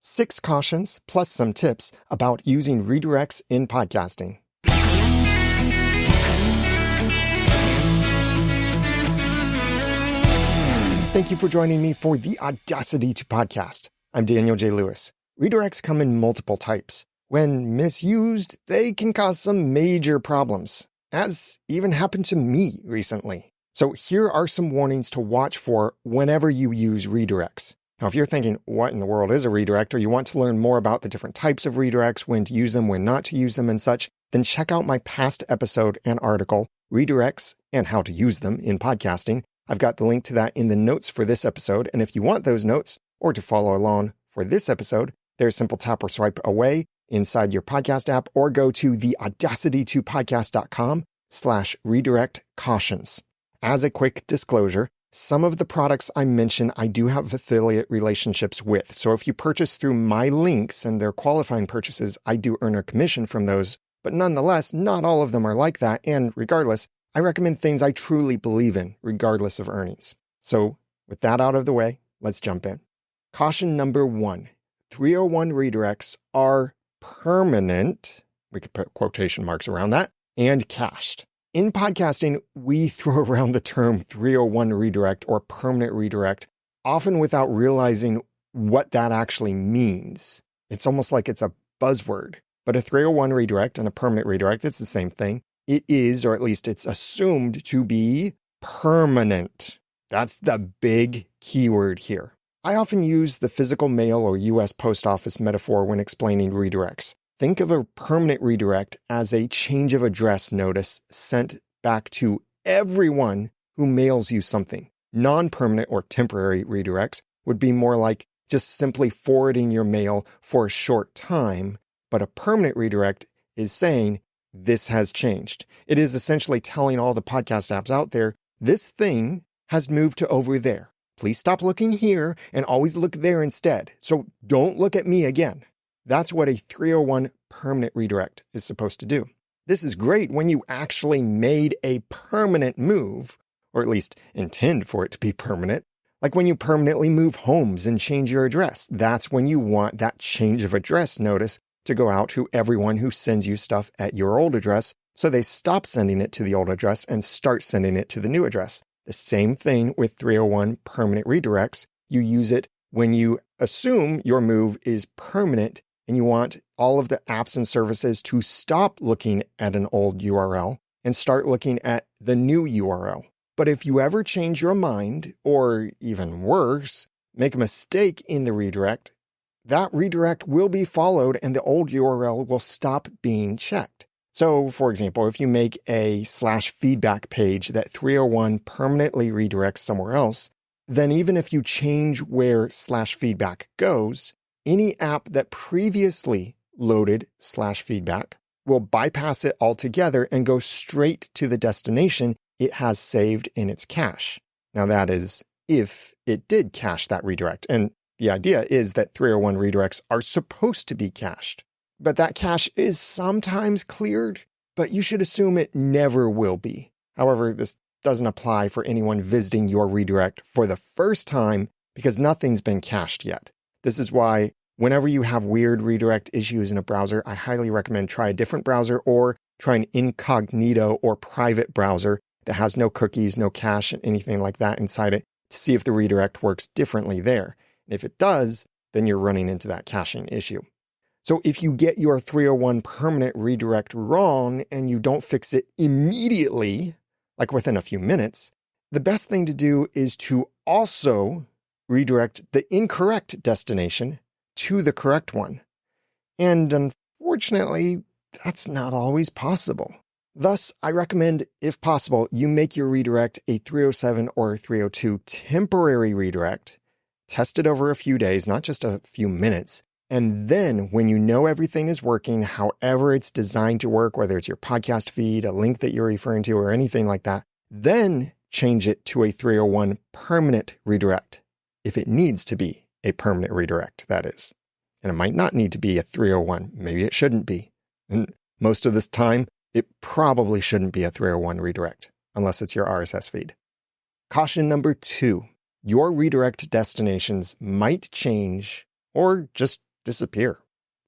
6 cautions plus some tips about using redirects in podcasting. Thank you for joining me for the Audacity to podcast. I'm Daniel J. Lewis. Redirects come in multiple types. When misused, they can cause some major problems, as even happened to me recently. So here are some warnings to watch for whenever you use redirects. Now, if you're thinking, what in the world is a redirect, or you want to learn more about the different types of redirects, when to use them, when not to use them and such, then check out my past episode and article, Redirects and How to Use Them in Podcasting. I've got the link to that in the notes for this episode. And if you want those notes or to follow along for this episode, there's a simple tap or swipe away inside your podcast app, or go to the audacity2podcast.com/redirect cautions. As a quick disclosure, some of the products I mention, I do have affiliate relationships with. So if you purchase through my links and they're qualifying purchases, I do earn a commission from those. But nonetheless, not all of them are like that. And regardless, I recommend things I truly believe in, regardless of earnings. So with that out of the way, let's jump in. Caution number 1, 301 redirects are permanent, we could put quotation marks around that, and cached. In podcasting, we throw around the term 301 redirect or permanent redirect, often without realizing what that actually means. It's almost like it's a buzzword. But a 301 redirect and a permanent redirect, it's the same thing. It is, or at least it's assumed to be, permanent. That's the big keyword here. I often use the physical mail or U.S. Post Office metaphor when explaining redirects. Think of a permanent redirect as a change of address notice sent back to everyone who mails you something. Non-permanent or temporary redirects would be more like just simply forwarding your mail for a short time, but a permanent redirect is saying, this has changed. It is essentially telling all the podcast apps out there, this thing has moved to over there. Please stop looking here and always look there instead. So don't look at me again. That's what a 301 permanent redirect is supposed to do. This is great when you actually made a permanent move, or at least intend for it to be permanent. Like when you permanently move homes and change your address. That's when you want that change of address notice to go out to everyone who sends you stuff at your old address, so they stop sending it to the old address and start sending it to the new address. The same thing with 301 permanent redirects. You use it when you assume your move is permanent and you want all of the apps and services to stop looking at an old URL and start looking at the new URL. But if you ever change your mind, or even worse, make a mistake in the redirect, that redirect will be followed and the old URL will stop being checked. So, for example, if you make a /feedback page that 301 permanently redirects somewhere else, then even if you change where /feedback goes, any app that previously loaded /feedback will bypass it altogether and go straight to the destination it has saved in its cache. Now that is if it did cache that redirect. And the idea is that 301 redirects are supposed to be cached. But that cache is sometimes cleared, but you should assume it never will be. However, this doesn't apply for anyone visiting your redirect for the first time because nothing's been cached yet. This is why whenever you have weird redirect issues in a browser, I highly recommend try a different browser or try an incognito or private browser that has no cookies, no cache, and anything like that inside it to see if the redirect works differently there. And if it does, then you're running into that caching issue. So if you get your 301 permanent redirect wrong and you don't fix it immediately, like within a few minutes, the best thing to do is to also redirect the incorrect destination to the correct one. And unfortunately, that's not always possible. Thus, I recommend, if possible, you make your redirect a 307 or 302 temporary redirect, test it over a few days, not just a few minutes, and then when you know everything is working, however it's designed to work, whether it's your podcast feed, a link that you're referring to, or anything like that, then change it to a 301 permanent redirect, if it needs to be a permanent redirect, that is. And it might not need to be a 301. Maybe it shouldn't be. And most of this time, it probably shouldn't be a 301 redirect, unless it's your RSS feed. Caution number 2, your redirect destinations might change or just disappear.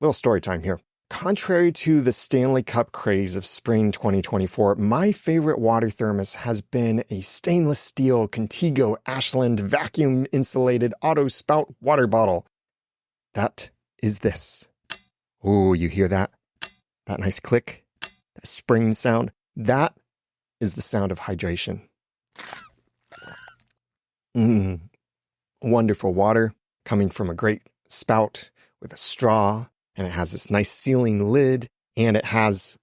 Little story time here. Contrary to the Stanley Cup craze of spring 2024, my favorite water thermos has been a stainless steel Contigo Ashland vacuum-insulated auto spout water bottle. That is this. Oh, you hear that? That nice click? That spring sound? That is the sound of hydration. Wonderful water coming from a great spout with a straw, and it has this nice sealing lid, and it has,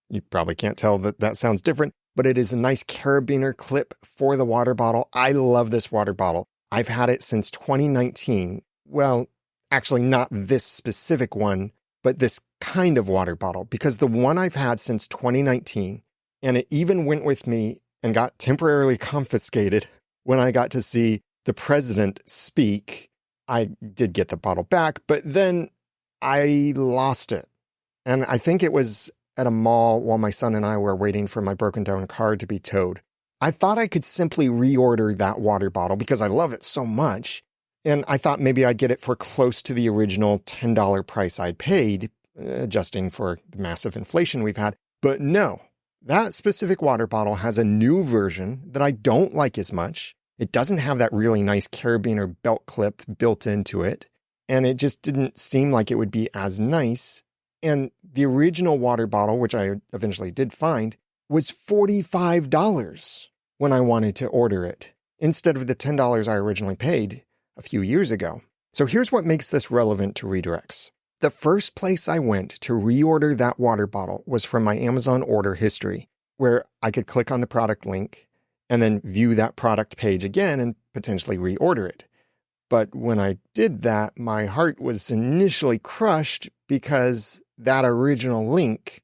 you probably can't tell that sounds different, but it is a nice carabiner clip for the water bottle. I love this water bottle. I've had it since 2019. Well, actually not this specific one, but this kind of water bottle, because the one I've had since 2019, and it even went with me and got temporarily confiscated when I got to see the president speak. I did get the bottle back, but then I lost it. And I think it was at a mall while my son and I were waiting for my broken down car to be towed. I thought I could simply reorder that water bottle because I love it so much. And I thought maybe I'd get it for close to the original $10 price I'd paid, adjusting for the massive inflation we've had. But no, that specific water bottle has a new version that I don't like as much. It doesn't have that really nice carabiner belt clip built into it. And it just didn't seem like it would be as nice. And the original water bottle, which I eventually did find, was $45 when I wanted to order it, instead of the $10 I originally paid a few years ago. So here's what makes this relevant to redirects. The first place I went to reorder that water bottle was from my Amazon order history, where I could click on the product link and then view that product page again and potentially reorder it. But when I did that, my heart was initially crushed because that original link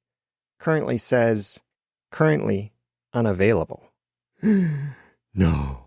currently says, currently unavailable. No.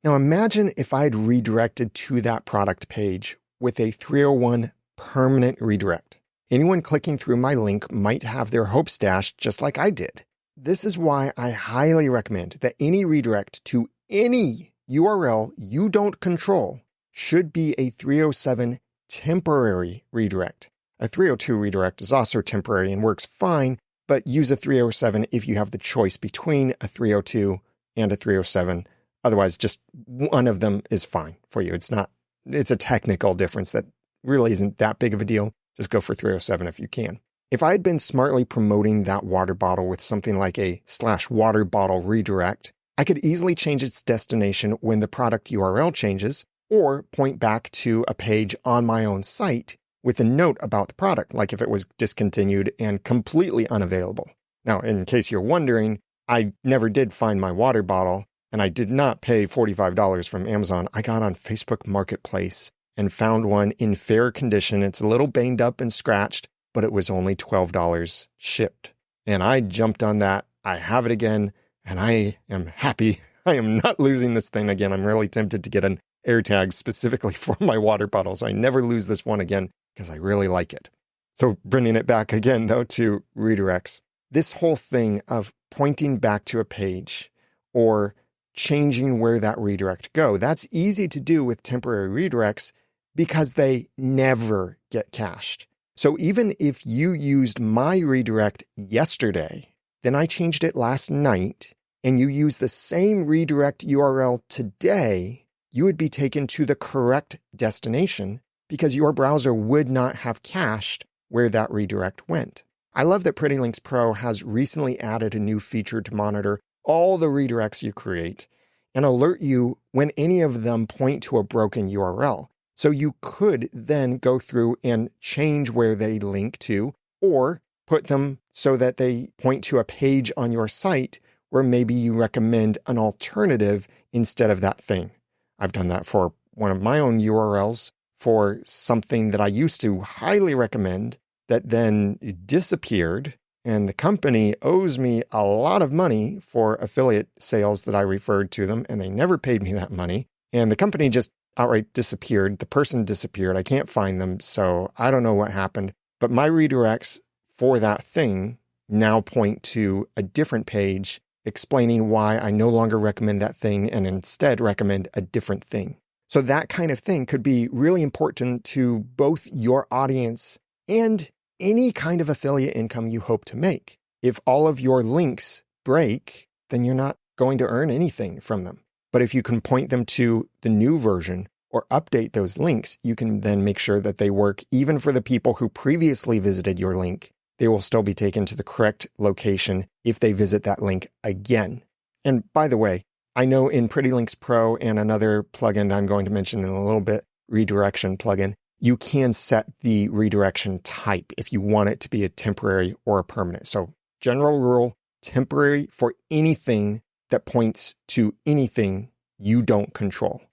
Now imagine if I had redirected to that product page with a 301 permanent redirect. Anyone clicking through my link might have their hopes dashed just like I did. This is why I highly recommend that any redirect to any URL you don't control should be a 307 temporary redirect. A 302 redirect is also temporary and works fine, but use a 307 if you have the choice between a 302 and a 307. Otherwise, just one of them is fine for you. It's a technical difference that really isn't that big of a deal. Just go for 307 if you can. If I had been smartly promoting that water bottle with something like a /water bottle redirect, I could easily change its destination when the product URL changes, or point back to a page on my own site with a note about the product, like if it was discontinued and completely unavailable. Now, in case you're wondering, I never did find my water bottle, and I did not pay $45 from Amazon. I got on Facebook Marketplace and found one in fair condition. It's a little banged up and scratched, but it was only $12 shipped. And I jumped on that. I have it again, and I am happy. I am not losing this thing again. I'm really tempted to get an AirTag specifically for my water bottle, so I never lose this one again because I really like it. So bringing it back again, though, to redirects. This whole thing of pointing back to a page or changing where that redirect go, that's easy to do with temporary redirects because they never get cached. So even if you used my redirect yesterday, then I changed it last night, and you use the same redirect URL today, you would be taken to the correct destination because your browser would not have cached where that redirect went. I love that Pretty Links Pro has recently added a new feature to monitor all the redirects you create and alert you when any of them point to a broken URL. So you could then go through and change where they link to, or put them so that they point to a page on your site where maybe you recommend an alternative instead of that thing. I've done that for one of my own URLs for something that I used to highly recommend that then disappeared, and the company owes me a lot of money for affiliate sales that I referred to them, and they never paid me that money. And the company just outright disappeared. The person disappeared. I can't find them, so I don't know what happened. But my redirects for that thing now point to a different page explaining why I no longer recommend that thing and instead recommend a different thing. So that kind of thing could be really important to both your audience and any kind of affiliate income you hope to make. If all of your links break, then you're not going to earn anything from them. But if you can point them to the new version or update those links, you can then make sure that they work even for the people who previously visited your link. They will still be taken to the correct location if they visit that link again. And by the way, I know in Pretty Links Pro and another plugin that I'm going to mention in a little bit, redirection plugin, you can set the redirection type if you want it to be a temporary or a permanent. So general rule, temporary for anything that points to anything you don't control.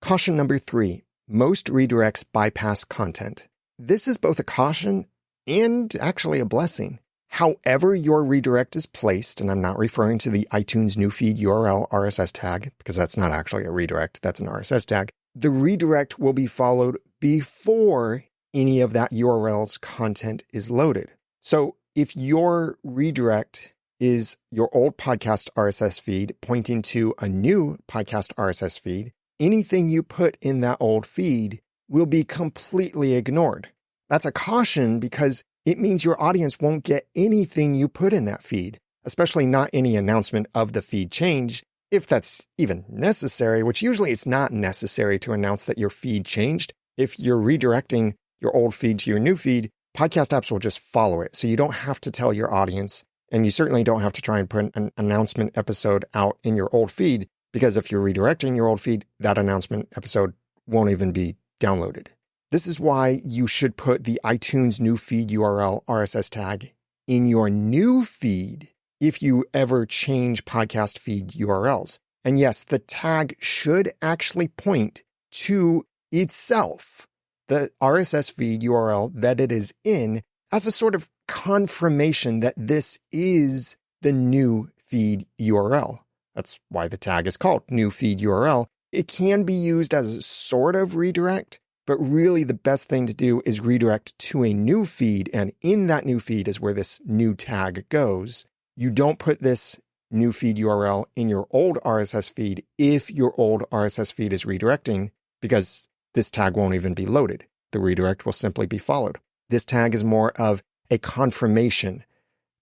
Caution number 3, most redirects bypass content. This is both a caution and actually a blessing. However your redirect is placed, and I'm not referring to the iTunes new feed URL RSS tag, because that's not actually a redirect, that's an RSS tag, the redirect will be followed before any of that URL's content is loaded. So if your redirect is your old podcast RSS feed pointing to a new podcast RSS feed, anything you put in that old feed will be completely ignored. That's a caution because it means your audience won't get anything you put in that feed, especially not any announcement of the feed change, if that's even necessary, which usually it's not necessary to announce that your feed changed. If you're redirecting your old feed to your new feed, podcast apps will just follow it. So you don't have to tell your audience, and you certainly don't have to try and put an announcement episode out in your old feed, because if you're redirecting your old feed, that announcement episode won't even be downloaded. This is why you should put the iTunes new feed URL RSS tag in your new feed if you ever change podcast feed URLs. And yes, the tag should actually point to itself, the RSS feed URL that it is in, as a sort of confirmation that this is the new feed URL. That's why the tag is called new feed URL. It can be used as a sort of redirect, but really the best thing to do is redirect to a new feed, and in that new feed is where this new tag goes. You don't put this new feed URL in your old RSS feed if your old RSS feed is redirecting, because this tag won't even be loaded. The redirect will simply be followed. This tag is more of a confirmation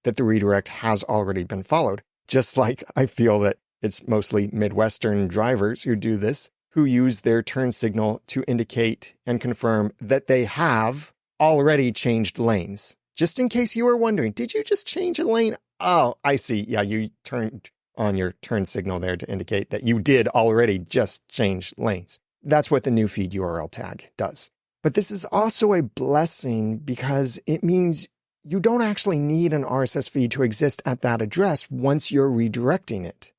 that the redirect has already been followed, just like I feel that it's mostly Midwestern drivers who do this, who use their turn signal to indicate and confirm that they have already changed lanes. Just in case you were wondering, did you just change a lane? Oh, I see. Yeah, you turned on your turn signal there to indicate that you did already just change lanes. That's what the new feed URL tag does. But this is also a blessing because it means you don't actually need an RSS feed to exist at that address once you're redirecting it.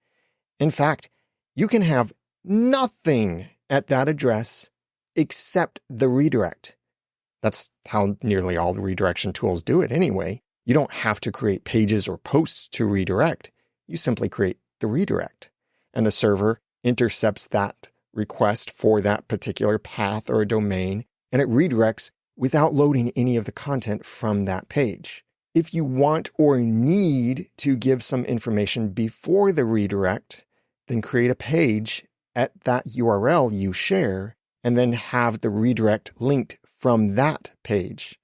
In fact, you can have nothing at that address except the redirect. That's how nearly all the redirection tools do it anyway. You don't have to create pages or posts to redirect. You simply create the redirect. And the server intercepts that request for that particular path or domain, and it redirects without loading any of the content from that page. If you want or need to give some information before the redirect, then create a page at that URL you share, and then have the redirect linked from that page.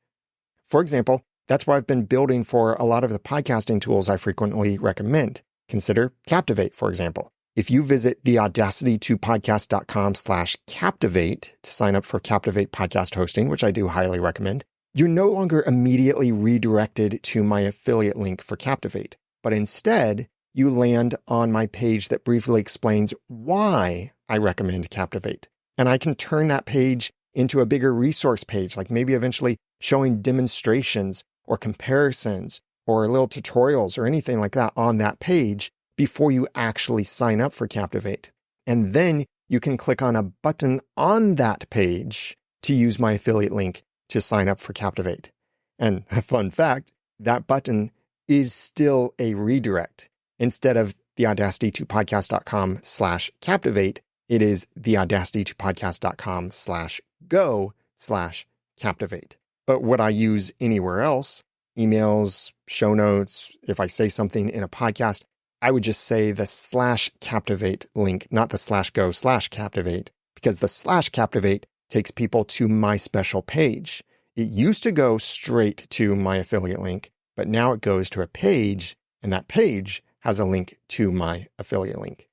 For example, that's why I've been building for a lot of the podcasting tools I frequently recommend. Consider Captivate, for example. If you visit the audacity2podcast.com/captivate to sign up for Captivate podcast hosting, which I do highly recommend, you're no longer immediately redirected to my affiliate link for Captivate, but instead you land on my page that briefly explains why I recommend Captivate. And I can turn that page into a bigger resource page, like maybe eventually showing demonstrations or comparisons or little tutorials or anything like that on that page before you actually sign up for Captivate. And then you can click on a button on that page to use my affiliate link to sign up for Captivate. And a fun fact, that button is still a redirect. Instead of the audacity2podcast.com/captivate, it is the audacity2podcast.com/go/captivate. But what I use anywhere else, emails, show notes, if I say something in a podcast, I would just say the /captivate link, not the /go/captivate, because the /Captivate takes people to my special page. It used to go straight to my affiliate link, but now it goes to a page, and that page has a link to my affiliate link.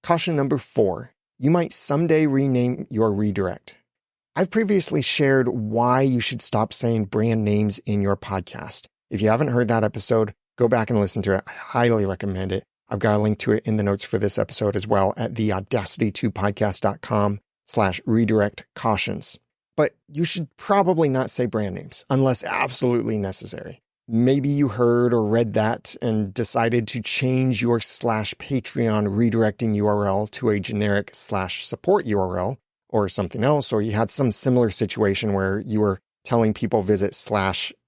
Caution number 4, you might someday rename your redirect. I've previously shared why you should stop saying brand names in your podcast. If you haven't heard that episode, go back and listen to it. I highly recommend it. I've got a link to it in the notes for this episode as well at the audacity2podcast.com/redirect cautions. But you should probably not say brand names unless absolutely necessary. Maybe you heard or read that and decided to change your /Patreon redirecting URL to a generic /support URL or something else, or you had some similar situation where you were telling people visit /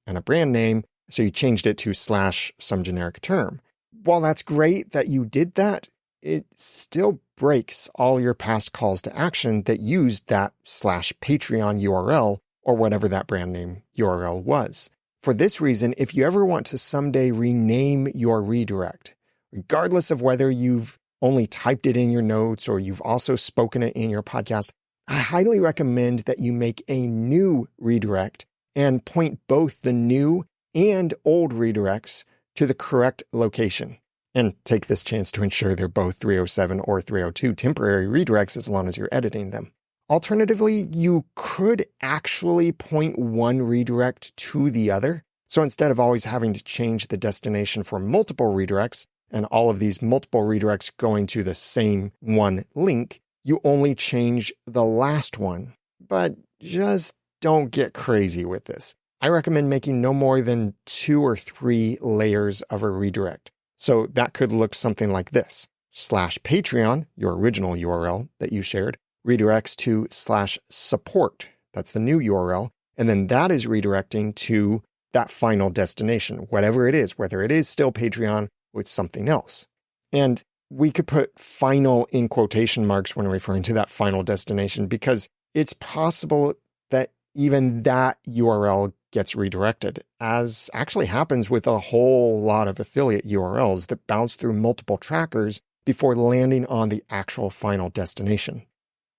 and a brand name, so you changed it to / some generic term. While that's great that you did that, it still breaks all your past calls to action that used that /Patreon URL or whatever that brand name URL was. For this reason, if you ever want to someday rename your redirect, regardless of whether you've only typed it in your notes or you've also spoken it in your podcast, I highly recommend that you make a new redirect and point both the new and old redirects to the correct location. And take this chance to ensure they're both 307 or 302 temporary redirects as long as you're editing them. Alternatively, you could actually point one redirect to the other. So instead of always having to change the destination for multiple redirects and all of these multiple redirects going to the same one link, you only change the last one. But just don't get crazy with this. I recommend making no more than 2 or 3 layers of a redirect. So that could look something like this. /Patreon, your original URL that you shared, redirects to /support. That's the new URL. And then that is redirecting to that final destination, whatever it is, whether it is still Patreon or it's something else. And we could put final in quotation marks when referring to that final destination because it's possible that even that URL gets redirected, as actually happens with a whole lot of affiliate URLs that bounce through multiple trackers before landing on the actual final destination.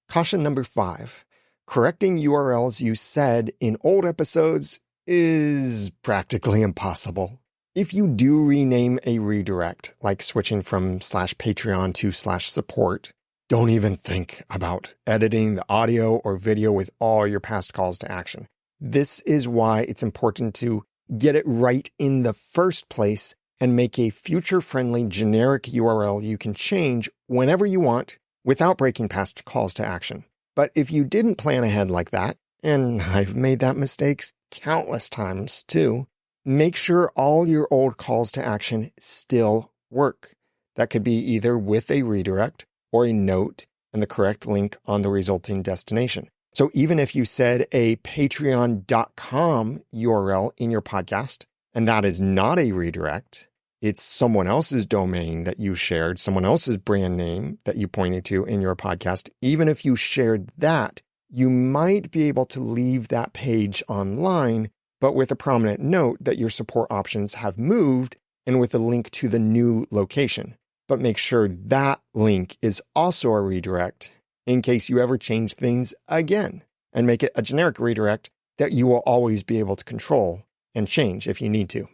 Caution number 5, correcting URLs you said in old episodes is practically impossible. If you do rename a redirect, like switching from /Patreon to /support, don't even think about editing the audio or video with all your past calls to action. This is why it's important to get it right in the first place and make a future-friendly generic URL you can change whenever you want without breaking past calls to action. But if you didn't plan ahead like that, and I've made that mistake countless times too, make sure all your old calls to action still work. That could be either with a redirect or a note and the correct link on the resulting destination. So even if you said a patreon.com URL in your podcast, and that is not a redirect, it's someone else's domain that you shared, someone else's brand name that you pointed to in your podcast, even if you shared that, you might be able to leave that page online, but with a prominent note that your support options have moved and with a link to the new location. But make sure that link is also a redirect in case you ever change things again, and make it a generic redirect that you will always be able to control and change if you need to.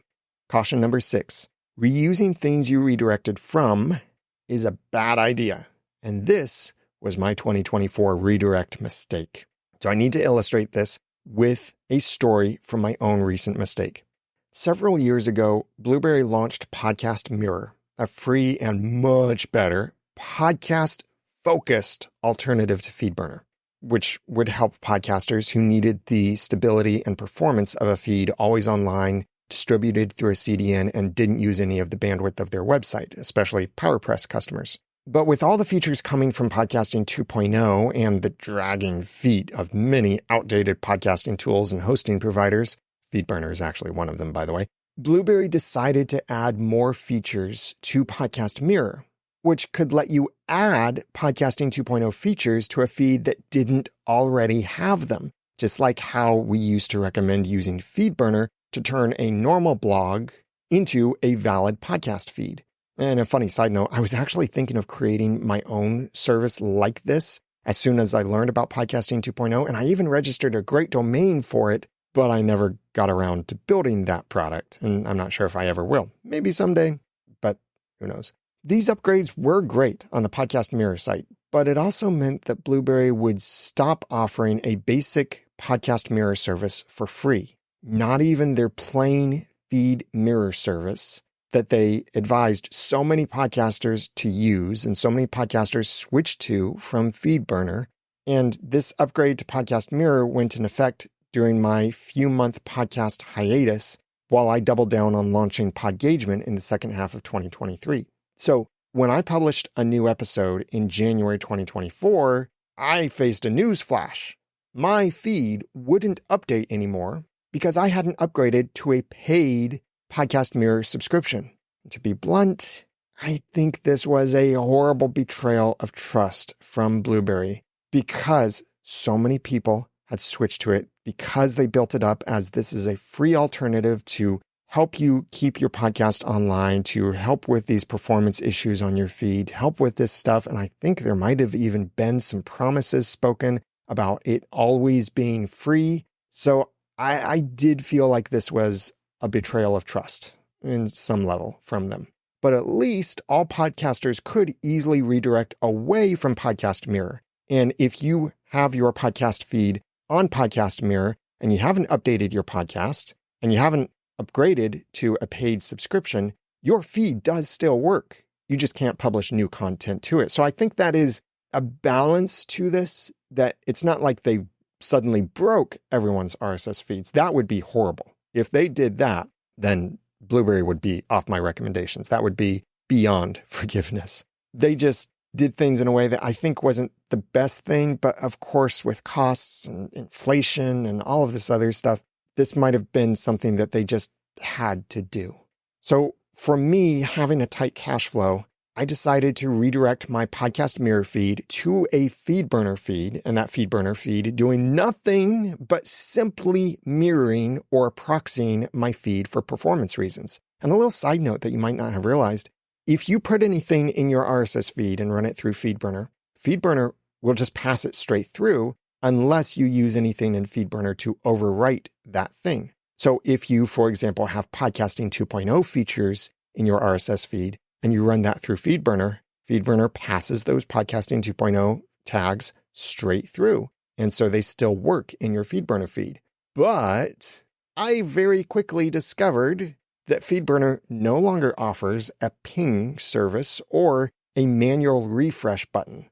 Caution number 6, reusing things you redirected from is a bad idea. And this was my 2024 redirect mistake. So I need to illustrate this with a story from my own recent mistake. Several years ago, Blueberry launched Podcast Mirror, a free and much better podcast-focused alternative to FeedBurner, which would help podcasters who needed the stability and performance of a feed always online, distributed through a CDN, and didn't use any of the bandwidth of their website, especially PowerPress customers. But with all the features coming from Podcasting 2.0 and the dragging feet of many outdated podcasting tools and hosting providers, FeedBurner is actually one of them, by the way, Blueberry decided to add more features to Podcast Mirror, which could let you add Podcasting 2.0 features to a feed that didn't already have them, just like how we used to recommend using FeedBurner to turn a normal blog into a valid podcast feed. And a funny side note, I was actually thinking of creating my own service like this as soon as I learned about Podcasting 2.0, and I even registered a great domain for it, but I never got around to building that product, and I'm not sure if I ever will. Maybe someday, but who knows. These upgrades were great on the Podcast Mirror site, but it also meant that Blueberry would stop offering a basic Podcast Mirror service for free. Not even their plain feed mirror service that they advised so many podcasters to use and so many podcasters switched to from FeedBurner. And this upgrade to Podcast Mirror went in effect during my few-month podcast hiatus while I doubled down on launching Podgagement in the second half of 2023. So when I published a new episode in January 2024, I faced a news flash. My feed wouldn't update anymore because I hadn't upgraded to a paid Podcast Mirror subscription. To be blunt, I think this was a horrible betrayal of trust from Blueberry because so many people had switched to it because they built it up as this is a free alternative to help you keep your podcast online, to help with these performance issues on your feed, help with this stuff. And I think there might have even been some promises spoken about it always being free. So I did feel like this was a betrayal of trust in some level from them. But at least all podcasters could easily redirect away from Podcast Mirror. And if you have your podcast feed on Podcast Mirror and you haven't updated your podcast and you haven't upgraded to a paid subscription, your feed does still work. You just can't publish new content to it. So I think that is a balance to this, that it's not like they suddenly broke everyone's RSS feeds. That would be horrible. If they did that, then Blueberry would be off my recommendations. That would be beyond forgiveness. They just did things in a way that I think wasn't the best thing. But of course, with costs and inflation and all of this other stuff, this might have been something that they just had to do. So for me, having a tight cash flow, I decided to redirect my Podcast Mirror feed to a FeedBurner feed, and that FeedBurner feed doing nothing but simply mirroring or proxying my feed for performance reasons. And a little side note that you might not have realized, if you put anything in your RSS feed and run it through FeedBurner, FeedBurner will just pass it straight through unless you use anything in FeedBurner to overwrite that thing. So if you, for example, have Podcasting 2.0 features in your RSS feed, and you run that through FeedBurner, FeedBurner passes those Podcasting 2.0 tags straight through. And so they still work in your FeedBurner feed. But I very quickly discovered that FeedBurner no longer offers a ping service or a manual refresh button,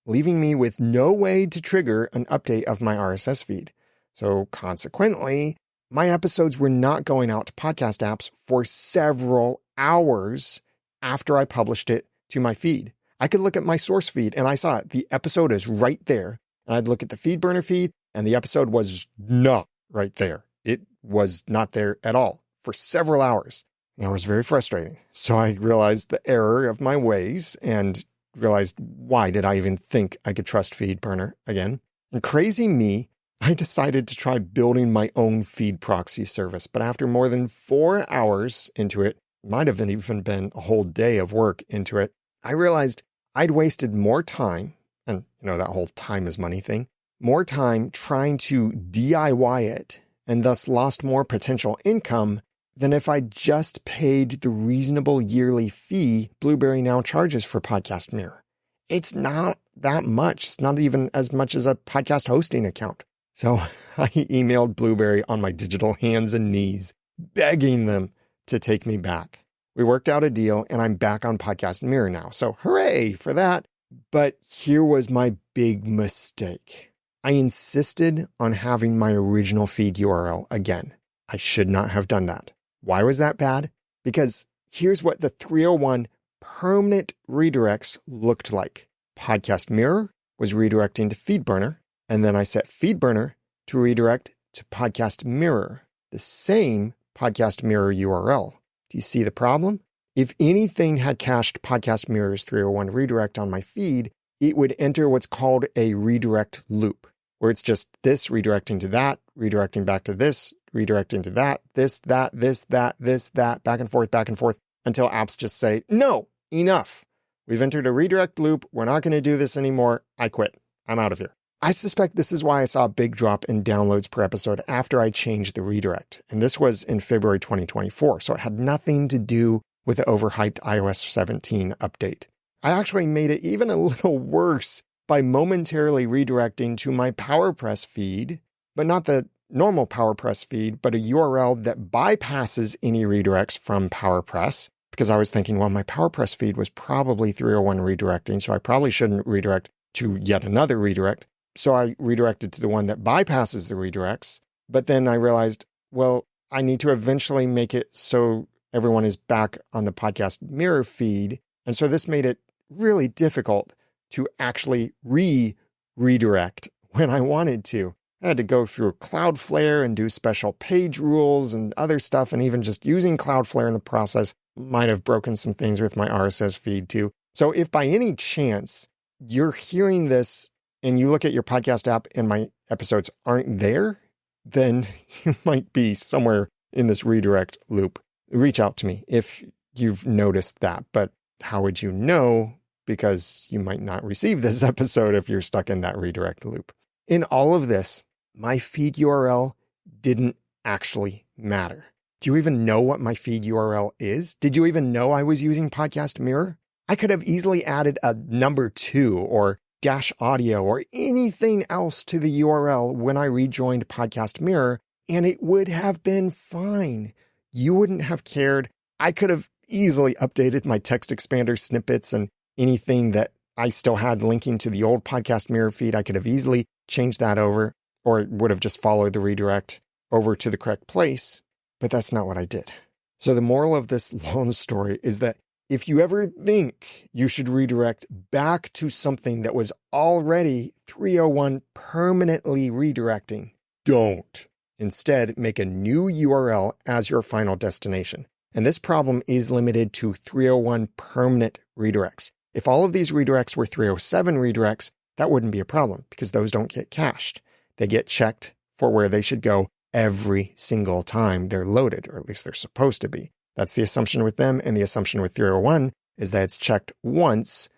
leaving me with no way to trigger an update of my RSS feed. So consequently, my episodes were not going out to podcast apps for several hours after I published it to my feed. I could look at my source feed and I saw it. The episode is right there. And I'd look at the FeedBurner feed and the episode was not right there. It was not there at all for several hours. And it was very frustrating. So I realized the error of my ways and realized, why did I even think I could trust FeedBurner again? And crazy me, I decided to try building my own feed proxy service. But after more than 4 hours into it, might have even been a whole day of work into it, I realized I'd wasted more time, and that whole time is money thing, more time trying to DIY it and thus lost more potential income than if I just paid the reasonable yearly fee Blueberry now charges for Podcast Mirror. It's not that much. It's not even as much as a podcast hosting account. So I emailed Blueberry on my digital hands and knees, begging them to take me back. We worked out a deal and I'm back on Podcast Mirror now. So hooray for that. But here was my big mistake. I insisted on having my original feed URL again. I should not have done that. Why was that bad? Because here's what the 301 permanent redirects looked like. Podcast Mirror was redirecting to FeedBurner, and then I set FeedBurner to redirect to Podcast Mirror, the same Podcast Mirror URL. Do you see the problem? If anything had cached Podcast Mirror's 301 redirect on my feed, it would enter what's called a redirect loop, where it's just this redirecting to that, redirecting back to this, redirecting to that, this, that, back and forth, until apps just say, no, enough. We've entered a redirect loop. We're not going to do this anymore. I quit. I'm out of here. I suspect this is why I saw a big drop in downloads per episode after I changed the redirect. And this was in February 2024, so it had nothing to do with the overhyped iOS 17 update. I actually made it even a little worse by momentarily redirecting to my PowerPress feed, but not the normal PowerPress feed, but a URL that bypasses any redirects from PowerPress, because I was thinking, well, my PowerPress feed was probably 301 redirecting, so I probably shouldn't redirect to yet another redirect. So I redirected to the one that bypasses the redirects. But then I realized, well, I need to eventually make it so everyone is back on the Podcast Mirror feed. And so this made it really difficult to actually redirect when I wanted to. I had to go through Cloudflare and do special page rules and other stuff. And even just using Cloudflare in the process might have broken some things with my RSS feed too. So if by any chance you're hearing this and you look at your podcast app and my episodes aren't there, then you might be somewhere in this redirect loop. Reach out to me if you've noticed that. But how would you know? Because you might not receive this episode if you're stuck in that redirect loop. In all of this, my feed URL didn't actually matter. Do you even know what my feed URL is? Did you even know I was using Podcast Mirror? I could have easily added a number 2 or dash audio or anything else to the URL when I rejoined Podcast Mirror, and it would have been fine. You wouldn't have cared. I could have easily updated my text expander snippets and anything that I still had linking to the old Podcast Mirror feed. I could have easily changed that over, or it would have just followed the redirect over to the correct place. But that's not what I did. So the moral of this long story is that if you ever think you should redirect back to something that was already 301 permanently redirecting, don't. Instead, make a new URL as your final destination. And this problem is limited to 301 permanent redirects. If all of these redirects were 307 redirects, that wouldn't be a problem because those don't get cached. They get checked for where they should go every single time they're loaded, or at least they're supposed to be. That's the assumption with them, and the assumption with 301 is that it's checked once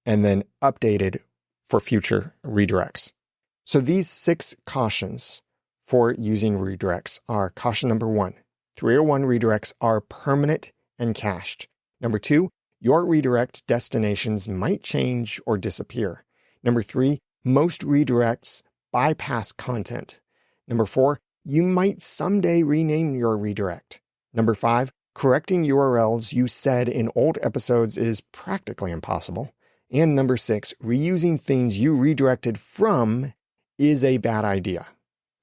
and then updated for future redirects. So these 6 cautions for using redirects are: caution number 1, 301 redirects are permanent and cached. Number 2, your redirect destinations might change or disappear. Number 3, most redirects bypass content. Number 4, you might someday rename your redirect. Number 5, correcting URLs you said in old episodes is practically impossible. And number 6, reusing things you redirected from is a bad idea,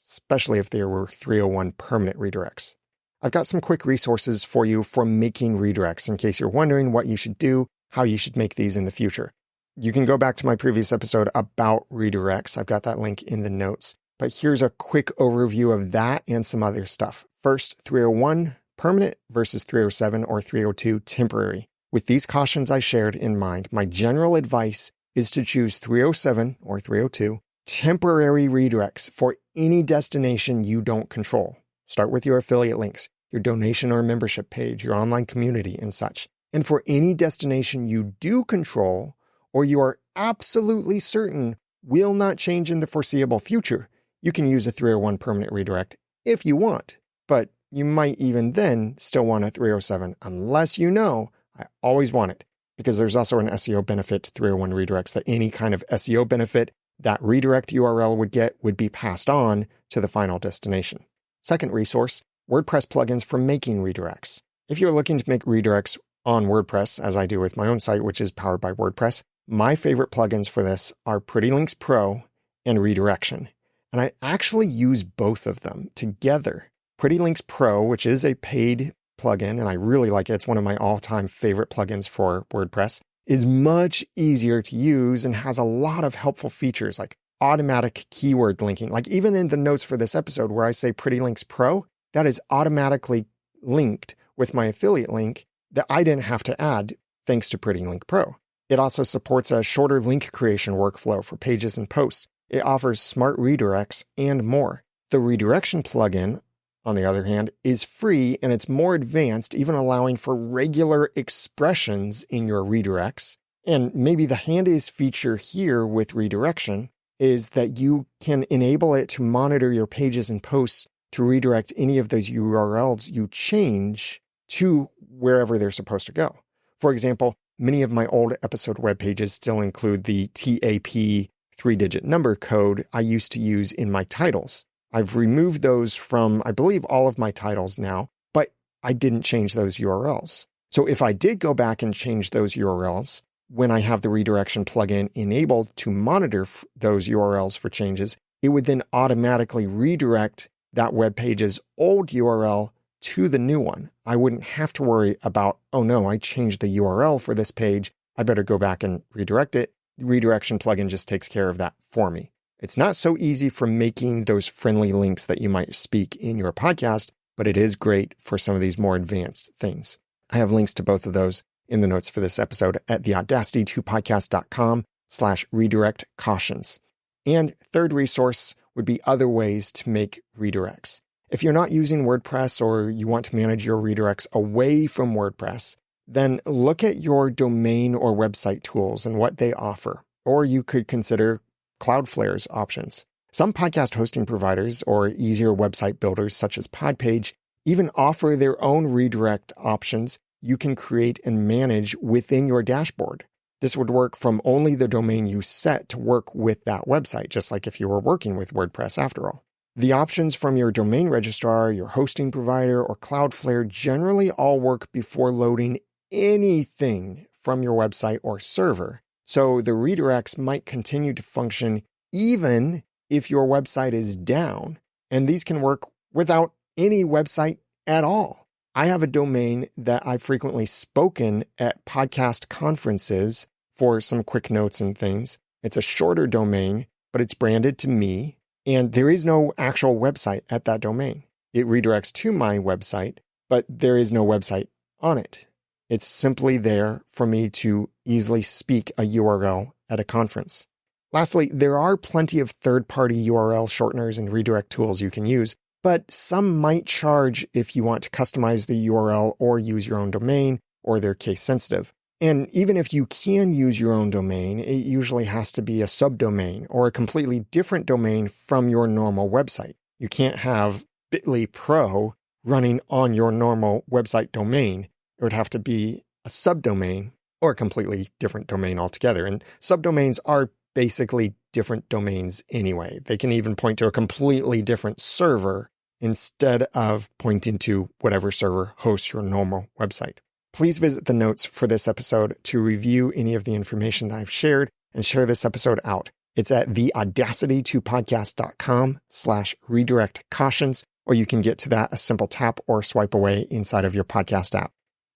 especially if there were 301 permanent redirects. I've got some quick resources for you for making redirects in case you're wondering what you should do, how you should make these in the future. You can go back to my previous episode about redirects. I've got that link in the notes. But here's a quick overview of that and some other stuff. First, 301 permanent versus 307 or 302 temporary. With these cautions I shared in mind, my general advice is to choose 307 or 302 temporary redirects for any destination you don't control. Start with your affiliate links, your donation or membership page, your online community, and such. And for any destination you do control, or you are absolutely certain will not change in the foreseeable future, you can use a 301 permanent redirect if you want. But you might even then still want a 307 unless you know I always want it, because there's also an SEO benefit to 301 redirects, that any kind of SEO benefit that redirect URL would get would be passed on to the final destination. Second resource, WordPress plugins for making redirects. If you're looking to make redirects on WordPress, as I do with my own site, which is powered by WordPress, my favorite plugins for this are Pretty Links Pro and Redirection. And I actually use both of them together. Pretty Links Pro, which is a paid plugin, and I really like it. It's one of my all-time favorite plugins for WordPress, is much easier to use and has a lot of helpful features like automatic keyword linking. Like even in the notes for this episode where I say Pretty Links Pro, that is automatically linked with my affiliate link that I didn't have to add thanks to Pretty Link Pro. It also supports a shorter link creation workflow for pages and posts. It offers smart redirects and more. The Redirection plugin, on the other hand, is free and it's more advanced, even allowing for regular expressions in your redirects. And maybe the handiest feature here with Redirection is that you can enable it to monitor your pages and posts to redirect any of those URLs you change to wherever they're supposed to go. For example, many of my old episode web pages still include the TAP 3-digit number code I used to use in my titles. I've removed those from, I believe, all of my titles now, but I didn't change those URLs. So if I did go back and change those URLs, when I have the redirection plugin enabled to monitor those URLs for changes, it would then automatically redirect that web page's old URL to the new one. I wouldn't have to worry about, oh no, I changed the URL for this page. I better go back and redirect it. The redirection plugin just takes care of that for me. It's not so easy for making those friendly links that you might speak in your podcast, but it is great for some of these more advanced things. I have links to both of those in the notes for this episode at theaudacity2podcast.com/redirect cautions. And third resource would be other ways to make redirects. If you're not using WordPress or you want to manage your redirects away from WordPress, then look at your domain or website tools and what they offer. Or you could consider Cloudflare's options. Some podcast hosting providers or easier website builders such as Podpage even offer their own redirect options you can create and manage within your dashboard. This would work from only the domain you set to work with that website, just like if you were working with WordPress after all. The options from your domain registrar, your hosting provider, or Cloudflare generally all work before loading anything from your website or server. So the redirects might continue to function even if your website is down, and these can work without any website at all. I have a domain that I've frequently spoken at podcast conferences for some quick notes and things. It's a shorter domain, but it's branded to me, and there is no actual website at that domain. It redirects to my website, but there is no website on it. It's simply there for me to easily speak a URL at a conference. Lastly, there are plenty of third-party URL shorteners and redirect tools you can use, but some might charge if you want to customize the URL or use your own domain, or they're case sensitive. And even if you can use your own domain, it usually has to be a subdomain or a completely different domain from your normal website. You can't have Bitly Pro running on your normal website domain. It would have to be a subdomain or a completely different domain altogether. And subdomains are basically different domains anyway. They can even point to a completely different server instead of pointing to whatever server hosts your normal website. Please visit the notes for this episode to review any of the information that I've shared and share this episode out. It's at theaudacity2podcast.com/redirect cautions, or you can get to that a simple tap or swipe away inside of your podcast app.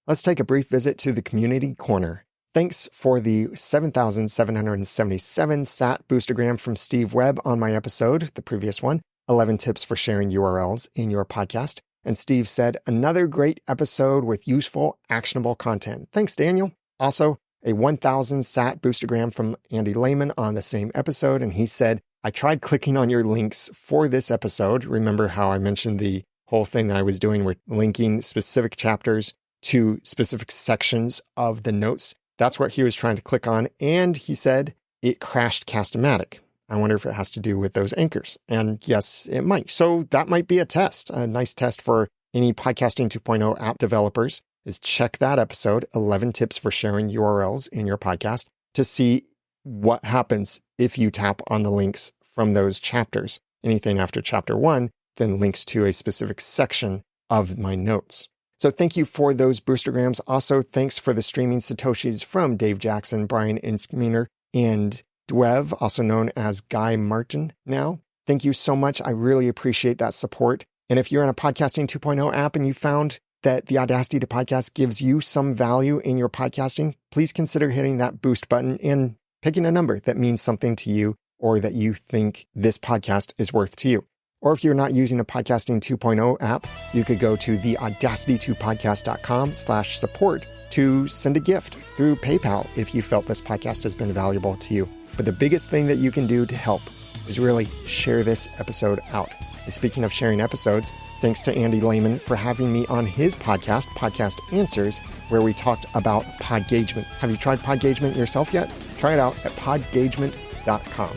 Let's take a brief visit to the community corner. Thanks for the 7,777 sat boostergram from Steve Webb on my episode, the previous one, 11 tips for sharing URLs in your podcast. And Steve said, another great episode with useful, actionable content. Thanks, Daniel. Also, a 1,000 sat boostergram from Andy Lehman on the same episode. And he said, I tried clicking on your links for this episode. Remember how I mentioned the whole thing that I was doing with linking specific chapters to specific sections of the notes? That's what he was trying to click on. And he said it crashed Cast-O-Matic. I wonder if it has to do with those anchors. And yes, it might. So that might be a test. A nice test for any Podcasting 2.0 app developers is check that episode, 11 tips for sharing URLs in your podcast, to see what happens if you tap on the links from those chapters. Anything after chapter 1 then links to a specific section of my notes. So thank you for those boostergrams. Also, thanks for the streaming Satoshis from Dave Jackson, Brian Inskmeiner, and Dwev, also known as Guy Martin now. Thank you so much. I really appreciate that support. And if you're in a Podcasting 2.0 app and you found that the Audacity to Podcast gives you some value in your podcasting, please consider hitting that boost button and picking a number that means something to you or that you think this podcast is worth to you. Or if you're not using a Podcasting 2.0 app, you could go to theaudacity2podcast.com/support to send a gift through PayPal if you felt this podcast has been valuable to you. But the biggest thing that you can do to help is really share this episode out. And speaking of sharing episodes, thanks to Andy Lehman for having me on his podcast, Podcast Answers, where we talked about Podgagement. Have you tried Podgagement yourself yet? Try it out at podgagement.com.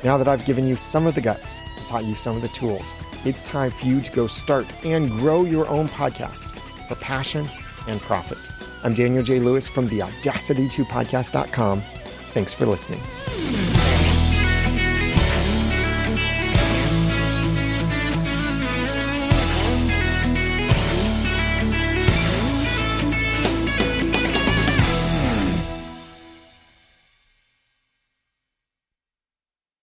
Now that I've given you some of the guts and taught you some of the tools, it's time for you to go start and grow your own podcast for passion and profit. I'm Daniel J. Lewis from the Audacity2podcast.com. Thanks for listening.